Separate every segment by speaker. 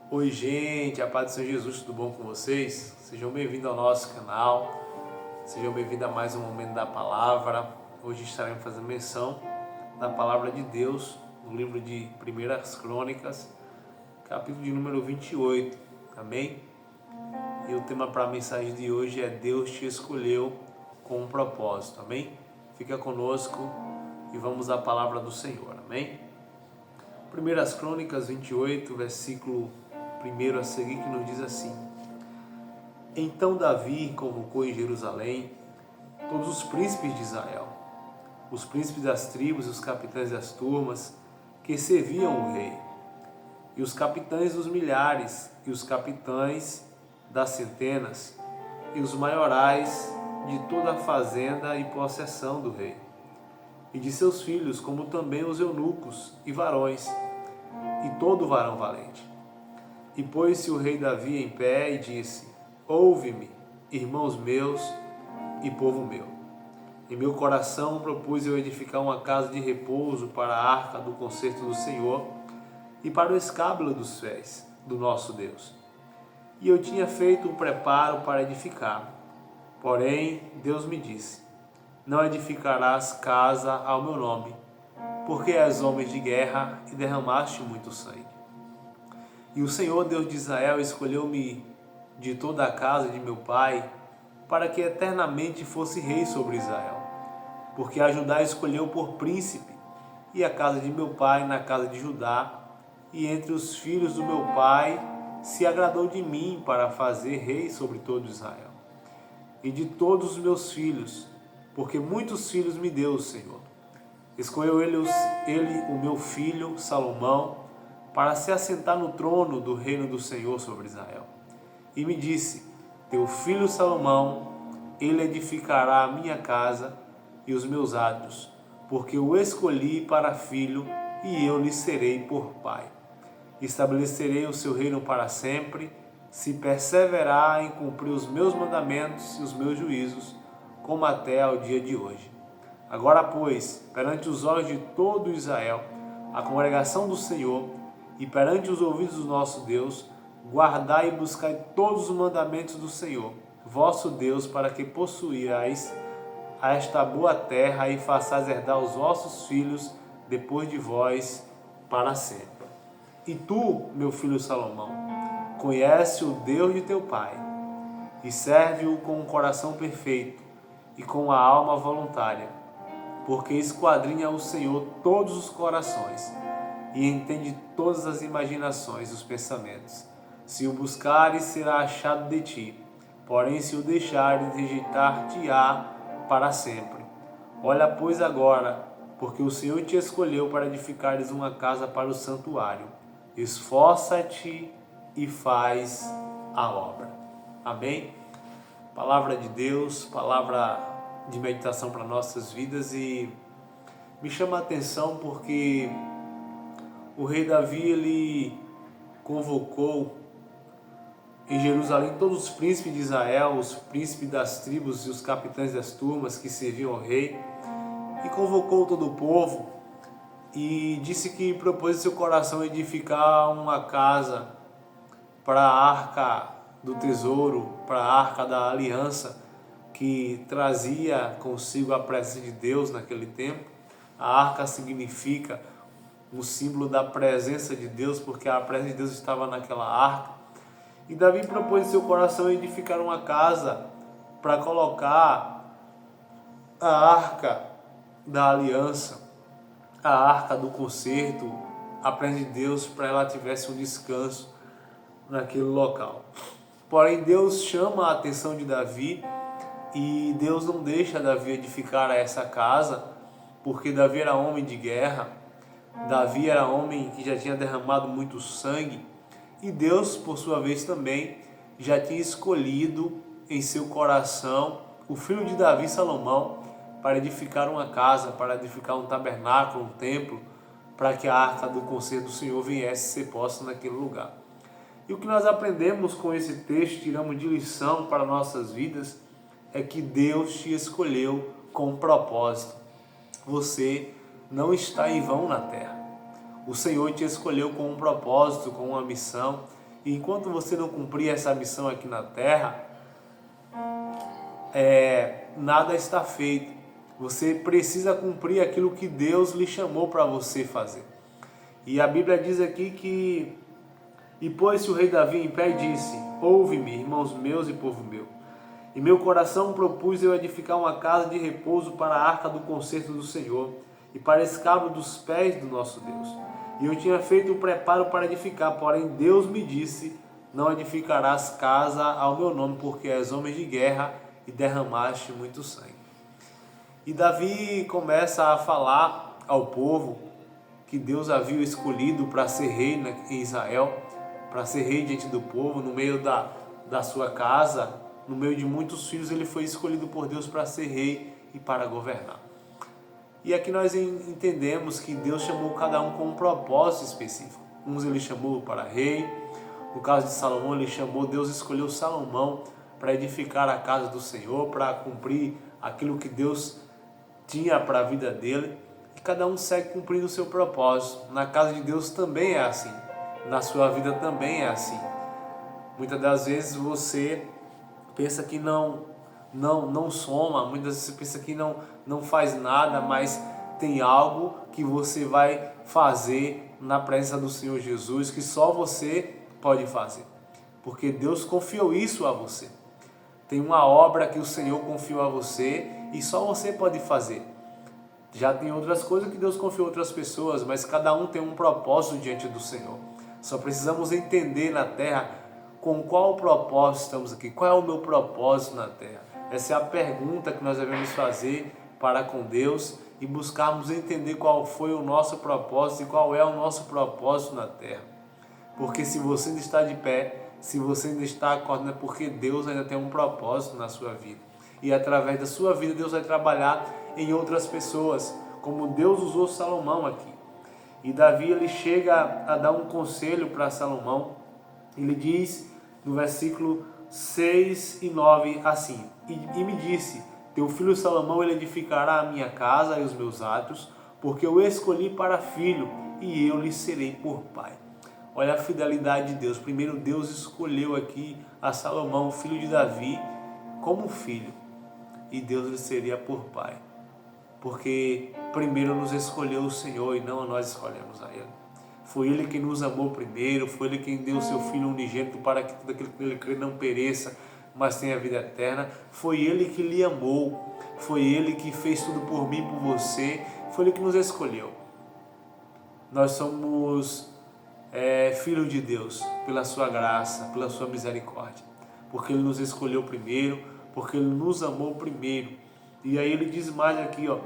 Speaker 1: Oi gente, a paz do Senhor Jesus, tudo bom com vocês? Sejam bem-vindos ao nosso canal, sejam bem-vindos a mais um Momento da Palavra. Hoje estaremos fazendo menção da Palavra de Deus no livro de 1 Crônicas, capítulo de número 28, amém? E o tema para a mensagem de hoje é Deus te escolheu com um propósito, amém? Fica conosco e vamos à Palavra do Senhor, amém? 1 Crônicas 28, versículo 1 a seguir, que nos diz assim: Então Davi convocou em Jerusalém todos os príncipes de Israel, os príncipes das tribos e os capitães das turmas que serviam o rei, e os capitães dos milhares, e os capitães das centenas, e os maiorais de toda a fazenda e possessão do rei, e de seus filhos, como também os eunucos e varões, e todo varão valente. E pôs-se o rei Davi em pé e disse: Ouve-me, irmãos meus e povo meu. Em meu coração propus eu edificar uma casa de repouso para a arca do concerto do Senhor e para o escábulo dos pés do nosso Deus. E eu tinha feito um preparo para edificar. Porém, Deus me disse: Não edificarás casa ao meu nome, porque és homem de guerra e derramaste muito sangue. E o Senhor, Deus de Israel, escolheu-me de toda a casa de meu pai, para que eternamente fosse rei sobre Israel. Porque a Judá escolheu por príncipe, e a casa de meu pai na casa de Judá, e entre os filhos do meu pai se agradou de mim para fazer rei sobre todo Israel. E de todos os meus filhos, porque muitos filhos me deu o Senhor. Escolheu ele, o meu filho Salomão, para se assentar no trono do reino do Senhor sobre Israel. E me disse: Teu filho Salomão, ele edificará a minha casa e os meus átrios, porque o escolhi para filho e eu lhe serei por pai. Estabelecerei o seu reino para sempre, se perseverar em cumprir os meus mandamentos e os meus juízos, como até ao dia de hoje. Agora, pois, perante os olhos de todo Israel, a congregação do Senhor, e perante os ouvidos do nosso Deus, guardai e buscai todos os mandamentos do Senhor, vosso Deus, para que possuíais esta boa terra e façais herdar os vossos filhos depois de vós para sempre. E tu, meu filho Salomão, conhece o Deus de teu pai, e serve-o com um coração perfeito e com a alma voluntária, porque esquadrinha o Senhor todos os corações, e entende todas as imaginações dos pensamentos. Se o buscares, será achado de ti, porém se o deixares, rejeitar-te-á para sempre. Olha, pois, agora, porque o Senhor te escolheu para edificares uma casa para o santuário. Esforça-te e faz a obra. Amém? Palavra de Deus, palavra de meditação para nossas vidas, e me chama a atenção porque o rei Davi, ele convocou em Jerusalém todos os príncipes de Israel, os príncipes das tribos e os capitães das turmas que serviam ao rei, e convocou todo o povo e disse que propôs em seu coração edificar uma casa para a arca do tesouro, para a arca da aliança, que trazia consigo a presença de Deus naquele tempo. A arca significa um símbolo da presença de Deus, porque a presença de Deus estava naquela arca. E Davi propôs em seu coração edificar uma casa para colocar a arca da aliança, a arca do concerto, a presença de Deus, para ela tivesse um descanso naquele local. Porém, Deus chama a atenção de Davi, e Deus não deixa Davi edificar essa casa, porque Davi era homem de guerra. Davi era homem que já tinha derramado muito sangue, e Deus, por sua vez, também já tinha escolhido em seu coração o filho de Davi, Salomão, para edificar uma casa, para edificar um tabernáculo, um templo, para que a arca do concerto do Senhor viesse ser posta naquele lugar. E o que nós aprendemos com esse texto, tiramos de lição para nossas vidas, é que Deus te escolheu com um propósito. Você não está em vão na terra. O Senhor te escolheu com um propósito, com uma missão, E enquanto você não cumprir essa missão aqui na terra, nada está feito. Você precisa cumprir aquilo que Deus lhe chamou para você fazer. E a Bíblia diz aqui que: e pôs-se o rei Davi em pé e disse: ouve-me, irmãos meus e povo meu. E meu coração propus eu edificar uma casa de repouso para a arca do concerto do Senhor e para escabro dos pés do nosso Deus. E eu tinha feito o preparo para edificar, porém Deus me disse: não edificarás casa ao meu nome, porque és homem de guerra e derramaste muito sangue. E Davi começa a falar ao povo que Deus havia escolhido para ser rei em Israel, para ser rei diante do povo, no meio da sua casa, no meio de muitos filhos, ele foi escolhido por Deus para ser rei e para governar. E aqui nós entendemos que Deus chamou cada um com um propósito específico. Uns ele chamou para rei, no caso de Salomão Deus escolheu Salomão para edificar a casa do Senhor, para cumprir aquilo que Deus tinha para a vida dele. E cada um segue cumprindo o seu propósito. Na casa de Deus também é assim, na sua vida também é assim. Muitas das vezes você pensa que não soma, muitas vezes você pensa que não faz nada, mas tem algo que você vai fazer na presença do Senhor Jesus, que só você pode fazer, porque Deus confiou isso a você. Tem uma obra que o Senhor confiou a você e só você pode fazer. Já tem outras coisas que Deus confiou a outras pessoas, mas cada um tem um propósito diante do Senhor. Só precisamos entender na terra com qual propósito estamos aqui, qual é o meu propósito na terra. Essa é a pergunta que nós devemos fazer para com Deus e buscarmos entender qual foi o nosso propósito e qual é o nosso propósito na terra. Porque se você ainda está de pé, se você ainda está acordando, é porque Deus ainda tem um propósito na sua vida. E através da sua vida, Deus vai trabalhar em outras pessoas, como Deus usou Salomão aqui. E Davi, ele chega a dar um conselho para Salomão. Ele diz no versículo 6 e 9 assim: e me disse: teu filho Salomão, ele edificará a minha casa e os meus atos, porque eu escolhi para filho e eu lhe serei por pai. Olha a fidelidade de Deus. Primeiro Deus escolheu aqui a Salomão, filho de Davi, como filho, e Deus lhe seria por pai. Porque primeiro nos escolheu o Senhor e não nós escolhemos a Ele. Foi Ele quem nos amou primeiro, foi Ele quem deu o seu Filho unigênito para que tudo aquilo que Ele crê não pereça, mas tenha vida eterna. Foi Ele que lhe amou, foi Ele que fez tudo por mim, por você, foi Ele que nos escolheu. Nós somos filhos de Deus pela sua graça, pela sua misericórdia, porque Ele nos escolheu primeiro, porque Ele nos amou primeiro. E aí Ele diz mais aqui, ó: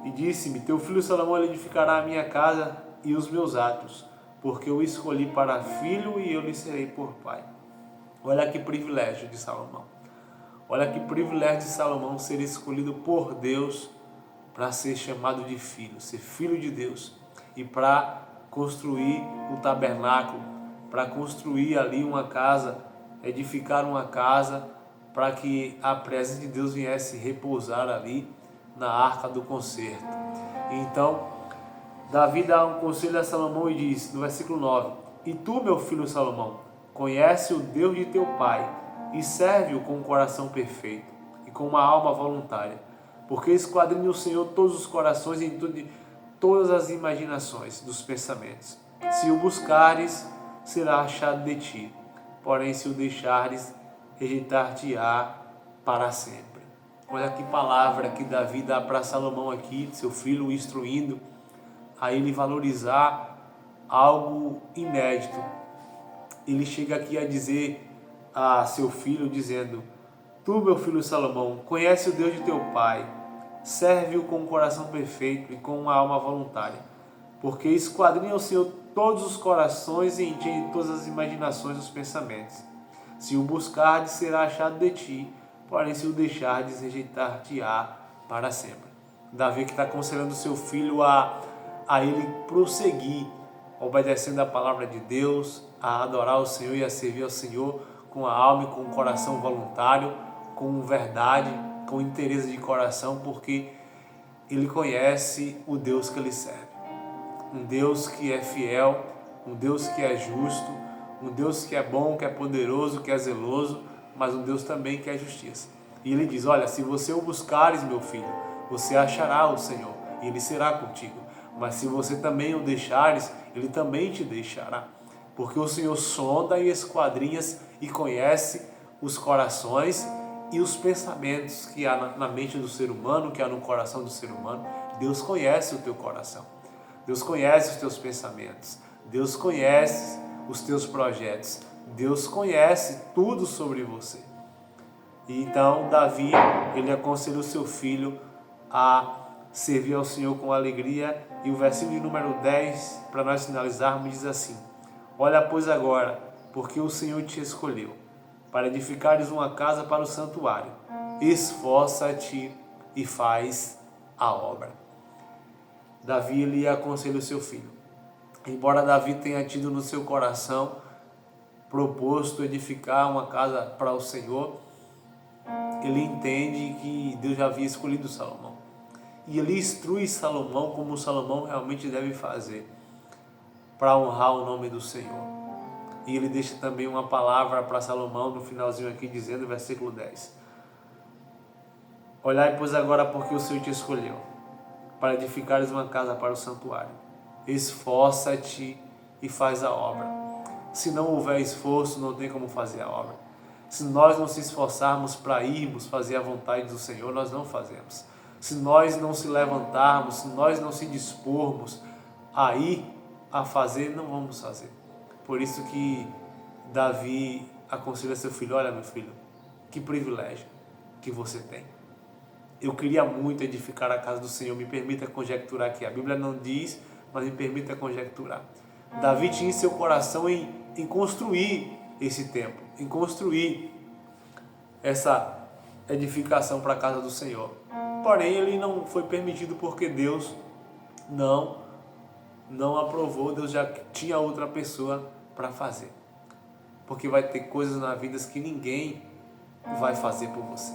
Speaker 1: e disse-me: teu filho Salomão, ele edificará a minha casa e os meus atos, porque eu escolhi para filho e eu lhe serei por pai. Olha que privilégio de Salomão. Olha que privilégio de Salomão ser escolhido por Deus para ser chamado de filho, ser filho de Deus, e para construir o tabernáculo, para construir ali uma casa, edificar uma casa, para que a presença de Deus viesse repousar ali na arca do concerto. Então, Davi dá um conselho a Salomão e diz, no versículo 9: e tu, meu filho Salomão, conhece o Deus de teu pai e serve-o com um coração perfeito e com uma alma voluntária, porque esquadrinha o Senhor todos os corações e todas as imaginações dos pensamentos. Se o buscares, será achado de ti, porém se o deixares, rejeitar-te-á para sempre. Olha que palavra que Davi dá para Salomão aqui, seu filho, instruindo a ele valorizar algo inédito. Ele chega aqui a dizer a seu filho, dizendo: tu, meu filho Salomão, conhece o Deus de teu pai, serve-o com um coração perfeito e com uma alma voluntária, porque esquadrinha o Senhor todos os corações e entende todas as imaginações dos pensamentos. Se o buscardes, será achado de ti, porém se o deixardes, rejeitar-te-á para sempre. Davi que está aconselhando seu filho a ele prosseguir, obedecendo a palavra de Deus, a adorar o Senhor e a servir ao Senhor com a alma e com o coração voluntário, com verdade, com interesse de coração, porque ele conhece o Deus que ele serve. Um Deus que é fiel, um Deus que é justo, Um Deus que é bom, que é poderoso, que é zeloso, mas um Deus também que é justiça. E ele diz, olha, se você o buscares, meu filho, você achará o Senhor, e ele será contigo. Mas se você também o deixares, ele também te deixará. Porque o Senhor sonda e esquadrinha e conhece os corações e os pensamentos que há na mente do ser humano, que há no coração do ser humano. Deus conhece o teu coração. Deus conhece os teus pensamentos. Deus conhece os teus projetos. Deus conhece tudo sobre você. E então Davi, ele aconselha o seu filho a servir ao Senhor com alegria. E o versículo de número 10, para nós finalizarmos, diz assim: olha, pois agora, porque o Senhor te escolheu, para edificares uma casa para o santuário. Esforça-te e faz a obra. Davi, ele aconselha o seu filho. Embora Davi tenha tido no seu coração proposto edificar uma casa para o Senhor, ele entende que Deus já havia escolhido Salomão. E ele instrui Salomão como Salomão realmente deve fazer para honrar o nome do Senhor. E ele deixa também uma palavra para Salomão no finalzinho aqui, dizendo, versículo 10. Olhai, pois agora, porque o Senhor te escolheu, para edificares uma casa para o santuário. Esforça-te e faz a obra. Se não houver esforço, não tem como fazer a obra. Se nós não se esforçarmos para irmos fazer a vontade do Senhor, nós não fazemos. Se nós não se levantarmos, se nós não se dispormos a ir a fazer, não vamos fazer. Por isso que Davi aconselha seu filho, olha, meu filho, que privilégio que você tem. Eu queria muito edificar a casa do Senhor, me permita conjecturar aqui. A Bíblia não diz, mas me permita conjecturar. Davi tinha em seu coração em construir esse templo, em construir essa edificação para a casa do Senhor. Porém, ele não foi permitido porque Deus não aprovou, Deus já tinha outra pessoa para fazer. Porque vai ter coisas na vida que ninguém vai fazer por você.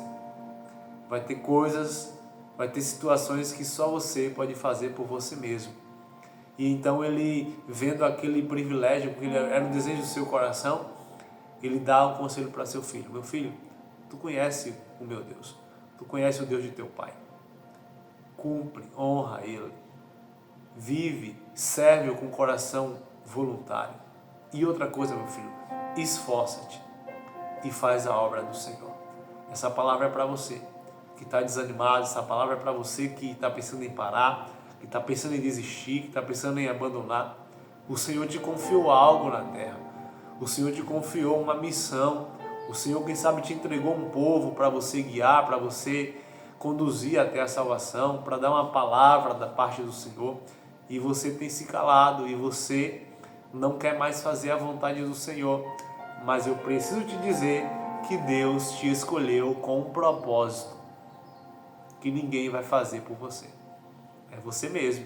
Speaker 1: Vai ter coisas, vai ter situações que só você pode fazer por você mesmo. E então ele, vendo aquele privilégio, porque ele era um desejo do seu coração, ele dá um conselho para seu filho. Meu filho, tu conhece o meu Deus, tu conhece o Deus de teu pai. Cumpre, honra ele, vive, serve-o com coração voluntário. E outra coisa, meu filho, esforça-te e faz a obra do Senhor. Essa palavra é para você que está desanimado, essa palavra é para você que está pensando em parar, que está pensando em desistir, que está pensando em abandonar. O Senhor te confiou algo na terra, o Senhor te confiou uma missão, o Senhor, quem sabe, te entregou um povo para você guiar, para você conduzir até a salvação, para dar uma palavra da parte do Senhor, e você tem se calado, e você não quer mais fazer a vontade do Senhor. Mas eu preciso te dizer que Deus te escolheu com um propósito que ninguém vai fazer por você. É você mesmo.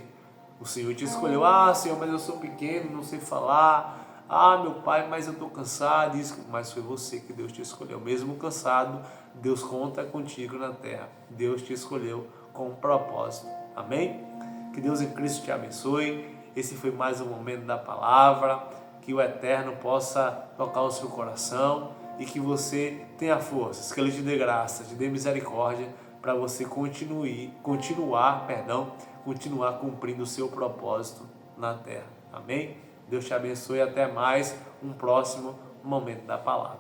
Speaker 1: O Senhor te escolheu. Ah, Senhor, mas eu sou pequeno, não sei falar. Ah, meu pai, mas eu estou cansado. Mas foi você que Deus te escolheu. Mesmo cansado, Deus conta contigo na terra. Deus te escolheu com um propósito. Amém? Que Deus em Cristo te abençoe. Esse foi mais um momento da palavra. Que o Eterno possa tocar o seu coração e que você tenha forças, que Ele te dê graça, te dê misericórdia para você continuar cumprindo o seu propósito na terra. Amém? Deus te abençoe e até mais um próximo momento da palavra.